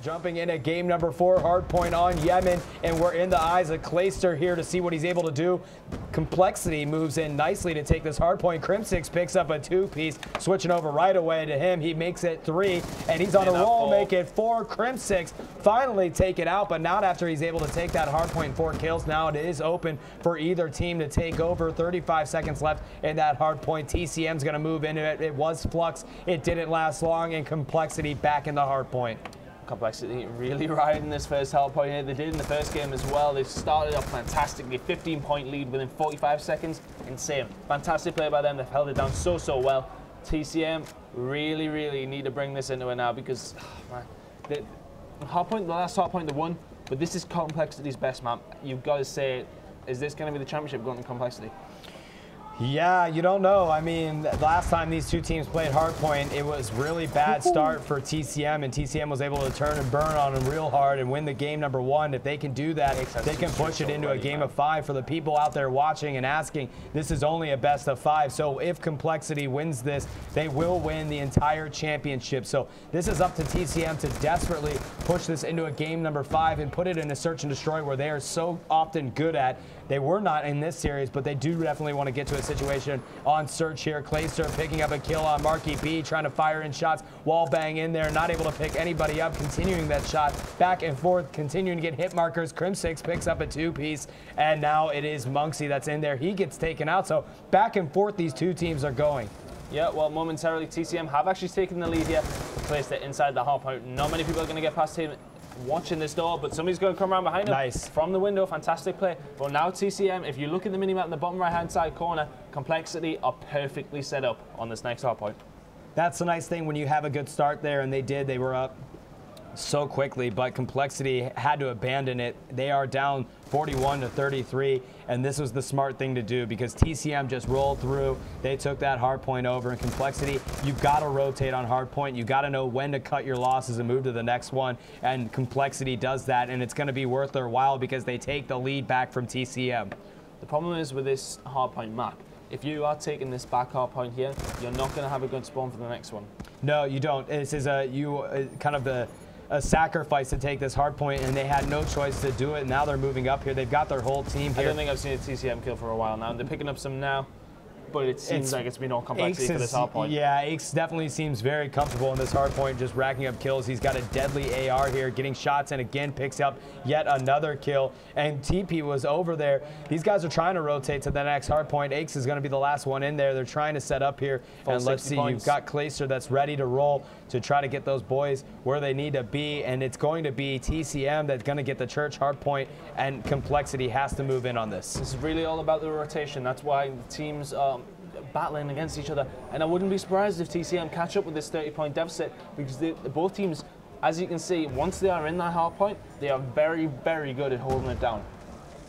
Jumping into game number 4, Hardpoint on Yemen, and we're in the eyes of Clayster here to see what he's able to do. Complexity moves in nicely to take this Hardpoint. Crimsix picks up a 2-piece, switching over right away to him. He makes it 3, and he's on a roll, make it 4. Crimsix finally take it out, but not after he's able to take that Hardpoint. 4 kills. Now it is open for either team to take over. 35 seconds left in that Hardpoint. TCM's going to move into it. It was Flux. It didn't last long, and Complexity back in the Hardpoint. Complexity really riding this first Hardpoint here. They did in the first game as well. They started off fantastically. 15-point lead within 45 seconds. Insane. Fantastic play by them. They've held it down so well. TCM really need to bring this into it now because, man, the last Hardpoint they won, but this is Complexity's best map. You've got to say, is this going to be the championship going to Complexity? Yeah, you don't know. I mean, last time these two teams played Hardpoint, it was really bad start for TCM, and TCM was able to turn and burn on them real hard and win the game number 1. If they can do that, they can push it into a game of 5. For the people out there watching and asking, this is only a best of 5. So if Complexity wins this, they will win the entire championship. So this is up to TCM to desperately push this into a game number 5 and put it in a search and destroy where they are so often good at. They were not in this series, but they do definitely want to get to a situation on search here. Clayster picking up a kill on Marky B, trying to fire in shots, wall bang in there, not able to pick anybody up, continuing that shot back and forth, continuing to get hit markers. Crimsix picks up a 2-piece, and now it is Monksy that's in there. He gets taken out, so back and forth these two teams are going. Yeah, well, momentarily TCM have actually taken the lead here. Placed it inside the Hardpoint. Not many people are going to get past him watching this door, but somebody's going to come around behind him. Nice. From the window, fantastic play. But now TCM, if you look at the minimap in the bottom right-hand side corner, Complexity are perfectly set up on this next Hardpoint. That's the nice thing when you have a good start there, and they did. They were up so quickly, but Complexity had to abandon it. They are down 41-33, and this was the smart thing to do because TCM just rolled through. They took that Hardpoint over, and Complexity, you've got to rotate on Hardpoint. You got to know when to cut your losses and move to the next one, and Complexity does that, and it's going to be worth their while because they take the lead back from TCM. The problem is with this Hardpoint map, if you are taking this back Hardpoint here, you're not going to have a good spawn for the next one. No, you don't. This is a sacrifice to take this Hardpoint, and they had no choice to do it. Now they're moving up here. They've got their whole team here. I don't think I've seen a TCM kill for a while now. They're picking up some now, but it seems like it's been all Complexity for this Hardpoint. Yeah, Aches definitely seems very comfortable in this Hardpoint, just racking up kills. He's got a deadly AR here, getting shots, and again picks up yet another kill. And TP was over there. These guys are trying to rotate to the next Hardpoint. Aches is going to be the last one in there. They're trying to set up here. And let's see, you've got Clayster that's ready to roll to try to get those boys where they need to be. And it's going to be TCM that's going to get the church Hardpoint, and Complexity has to move in on this. This is really all about the rotation. That's why the teams are battling against each other. And I wouldn't be surprised if TCM catch up with this 30-point deficit because both teams, as you can see, once they are in that Hardpoint, they are very good at holding it down.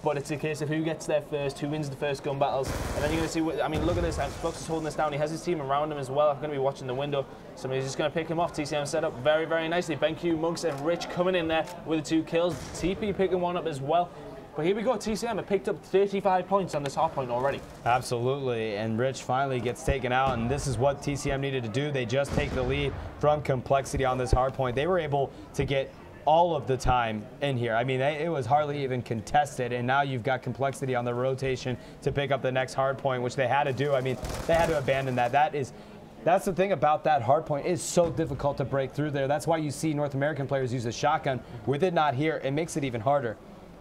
But it's a case of who gets there first, who wins the first gun battles, and then you're going to see, I mean, look at this, Flux is holding this down. He has his team around him as well. I'm going to be watching the window. Somebody's just going to pick him off. TCM set up very nicely. BenQ, Monks, and Rich coming in there with the 2 kills. TP picking one up as well. But here we go, TCM have picked up 35 points on this Hardpoint already. Absolutely, and Rich finally gets taken out, and this is what TCM needed to do. They just take the lead from Complexity on this Hardpoint. They were able to get all of the time in here. I mean, it was hardly even contested, and now you've got Complexity on the rotation to pick up the next Hardpoint, which they had to do. I mean, they had to abandon that. That's the thing about that Hardpoint. It's so difficult to break through there. That's why you see North American players use a shotgun. With it not here, it makes it even harder.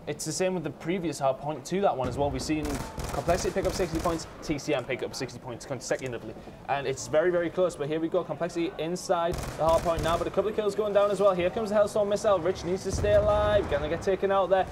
It's the same with the previous Hardpoint to that one as well. We've seen Complexity pick up 60 points, TCM pick up 60 points consecutively. And it's very close, but here we go. Complexity inside the Hardpoint now, but a couple of kills going down as well. Here comes the Hellstorm missile. Rich needs to stay alive. Gonna get taken out there.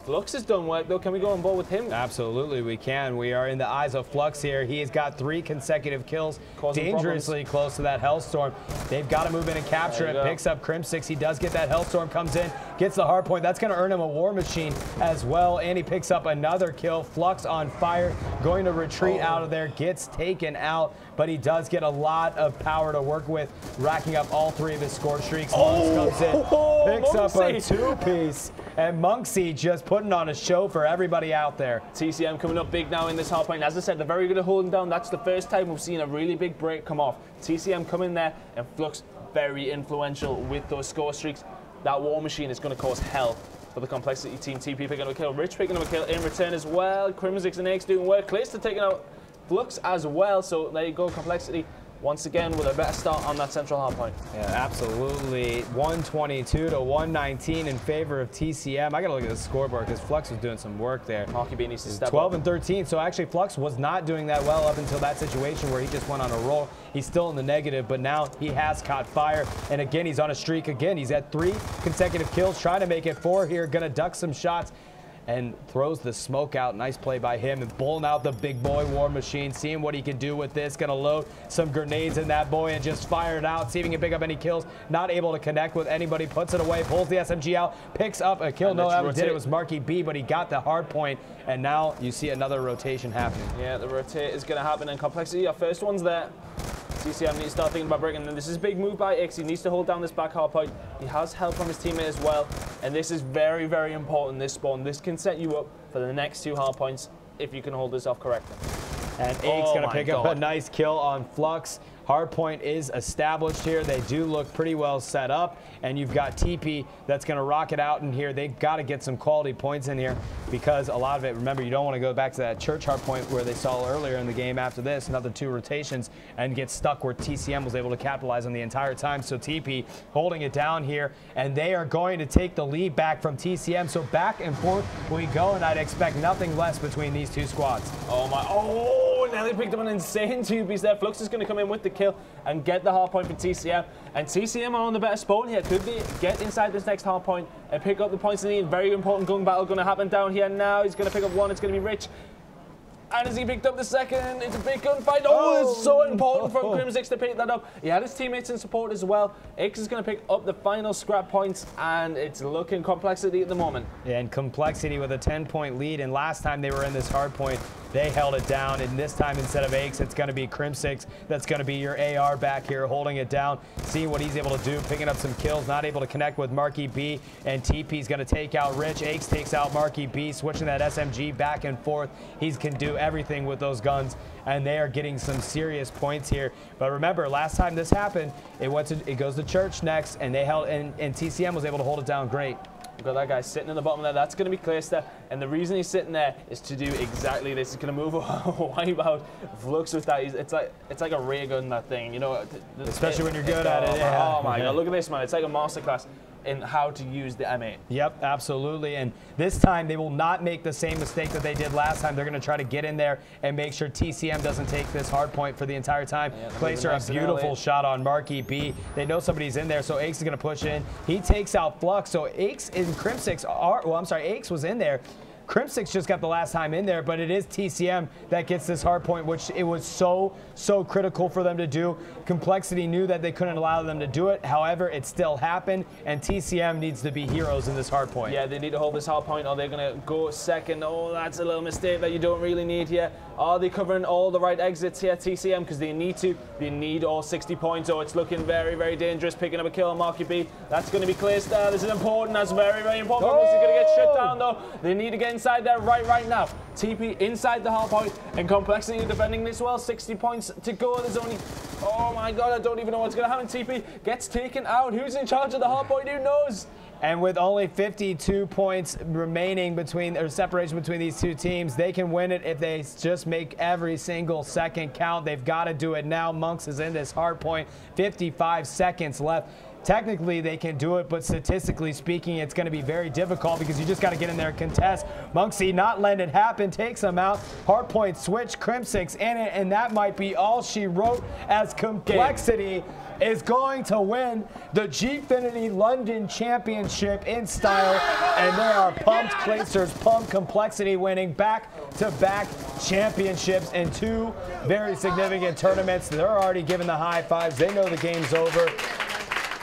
Flux has done work, though. Can we go on board with him? Absolutely, we can. We are in the eyes of Flux here. He has got 3 consecutive kills, dangerously close to that Hellstorm. They've got to move in and capture it. Picks up Crimsix. He does get that Hellstorm, comes in, gets the Hardpoint. That's going to earn him a War Machine as well, and he picks up another kill. Flux on fire, going to retreat out of there, gets taken out, but he does get a lot of power to work with, racking up all 3 of his score streaks. Monks comes in, picks up a 2-piece, and Monksy just putting on a show for everybody out there. TCM coming up big now in this Hardpoint. As I said, they're very good at holding down. That's the first time we've seen a really big break come off. TCM come in there, and Flux very influential with those score streaks. that War Machine is going to cause hell for the Complexity team. TP picking up a kill, Rich picking up a kill in return as well. Crimsix and X doing work. Clayster taking out Flux as well. So there you go, Complexity once again with a better start on that central hard point. Yeah, absolutely. 122 to 119 in favor of TCM. I got to look at the scoreboard because Flux was doing some work there. Marky B needs to step 12 up. and 13. So actually Flux was not doing that well up until that situation where he just went on a roll. He's still in the negative, but now he has caught fire. And again, he's on a streak again. He's at 3 consecutive kills, trying to make it 4 here. Gonna duck some shots and throws the smoke out. Nice play by him and pulling out the big boy War Machine, seeing what he can do with this. Gonna load some grenades in that boy and just fire it out, see if he can pick up any kills. Not able to connect with anybody, puts it away, pulls the SMG out, picks up a kill. No, that did it was Marky B, but he got the hard point, and now you see another rotation happening. Yeah, the rotate is gonna happen in Complexity. Our first one's there. TCM needs to start thinking about breaking, and this is a big move by X. He needs to hold down this back hard point. He has help from his teammate as well, and this is very, very important, this spawn. This can set you up for the next 2 hard points if you can hold this off correctly. And Ake's gonna pick up a nice kill on Flux. Hardpoint is established here. They do look pretty well set up, and you've got TP that's going to rock it out in here. They've got to get some quality points in here because a lot of it, remember, you don't want to go back to that church hardpoint where they saw earlier in the game after this, another 2 rotations, and get stuck where TCM was able to capitalize on the entire time. So TP holding it down here, and they are going to take the lead back from TCM. So back and forth we go, and I'd expect nothing less between these 2 squads. Oh my, now they picked up an insane 2-piece there. Flux is going to come in with the kill and get the hard point for TCM. And TCM are on the better spawn here. Could they get inside this next hard point and pick up the points they need? Very important gun battle going to happen down here now. He's going to pick up 1. It's going to be Rich. And as he picked up the second, it's a big gunfight. Oh, it's so important from Crimsix to pick that up. He had his teammates in support as well. X is going to pick up the final scrap points, and it's looking Complexity at the moment. Yeah, and Complexity with a 10-point lead, and last time they were in this hard point, they held it down, and this time instead of Aches, it's going to be Crimsix that's going to be your AR back here, holding it down, seeing what he's able to do, picking up some kills, not able to connect with Marky B, and TP's going to take out Rich. Aches takes out Marky B, switching that SMG back and forth. He can do everything with those guns, and they are getting some serious points here. But remember, last time this happened, it goes to church next, and they held, and TCM was able to hold it down great. We've got that guy sitting in the bottom there. That's going to be Clayster. And the reason he's sitting there is to do exactly this. He's going to move wipe out Flux with that. It's like a ray gun, that thing. You know, especially when you're good at it. Yeah. Oh my God! Look at this, man. It's like a masterclass in how to use the M8. Yep, absolutely. And this time they will not make the same mistake that they did last time. They're going to try to get in there and make sure TCM doesn't take this hard point for the entire time. Yeah, Clayster, a beautiful shot on Marky B. They know somebody's in there, so Aches is going to push in. He takes out Flux. So Aches and Crimsix are, well, I'm sorry, Aches was in there. Crimsix just got the last time in there, but it is TCM that gets this hard point, which it was so critical for them to do. Complexity knew that they couldn't allow them to do it. However, it still happened, and TCM needs to be heroes in this hard point. Yeah, they need to hold this hard point, or they're going to go second. Oh, that's a little mistake that you don't really need here. Are they covering all the right exits here, TCM? Because they need to. They need all 60 points, or it's looking very, very dangerous. Picking up a kill on Marky B. That's going to be Clayster. This is important. That's very, very important. This is going to get shut down, though. They need to get inside there right now. TP inside the hard point, and Complexity defending this well. 60 points to go. There's only, oh my God, I don't even know what's going to happen. TP gets taken out. Who's in charge of the hard point? Who knows? And with only 52 points remaining separation between these 2 teams, they can win it if they just make every single second count. They've got to do it now. Monks is in this hard point. 55 seconds left. Technically, they can do it, but statistically speaking, it's going to be very difficult because you just got to get in there and contest. Monksy not letting it happen, takes him out. Hardpoint switch, Crimsix in it, and that might be all she wrote as Complexity is going to win the GFINITY London Championship in style, and they are pumped. Clayster's pumped. Complexity winning back-to-back championships in 2 very significant tournaments. They're already giving the high fives. They know the game's over.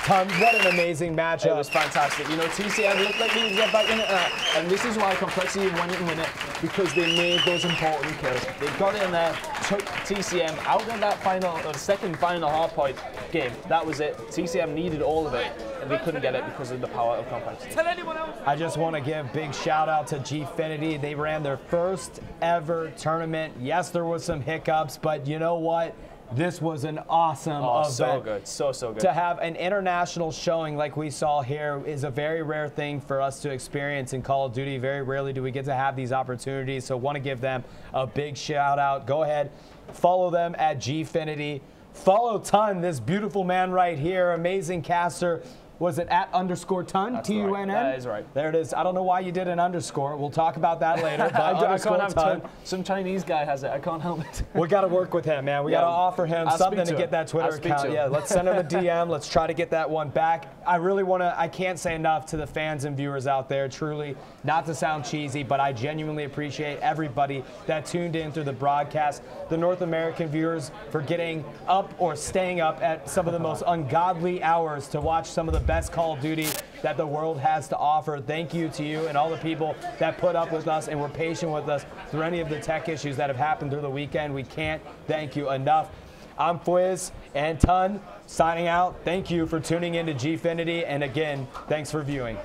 What an amazing matchup. It was fantastic. You know, TCM looked like they would get back in it. And this is why Complexity went and win it, because they made those important kills. They got in there, took TCM out of that second final hardpoint game. That was it. TCM needed all of it, and they couldn't get it because of the power of Complexity. Tell anyone else. I just want to give a big shout out to GFINITY. They ran their first ever tournament. Yes, there was some hiccups, but you know what? This was an awesome event. So good, so good. To have an international showing like we saw here is a very rare thing for us to experience in Call of Duty. Very rarely do we get to have these opportunities, so want to give them a big shout out. Go ahead, follow them at GFINITY. Follow Ton, this beautiful man right here, amazing caster. Was it @_Ton? T-U-N-N? That is right. There it is. I don't know why you did an underscore. We'll talk about that later. But I can't have Ton. some Chinese guy has it. I can't help it. We got to work with him, man. We got to offer him something to get that Twitter account. Yeah, let's send him a DM. Let's try to get that one back. I really want to, I can't say enough to the fans and viewers out there, truly, not to sound cheesy, but I genuinely appreciate everybody that tuned in through the broadcast. The North American viewers for getting up or staying up at some of the most ungodly hours to watch some of the best Call of Duty that the world has to offer. Thank you to you and all the people that put up with us and were patient with us through any of the tech issues that have happened through the weekend. We can't thank you enough. I'm Fwiz and Ton signing out. Thank you for tuning in to GFINITY, and again, thanks for viewing.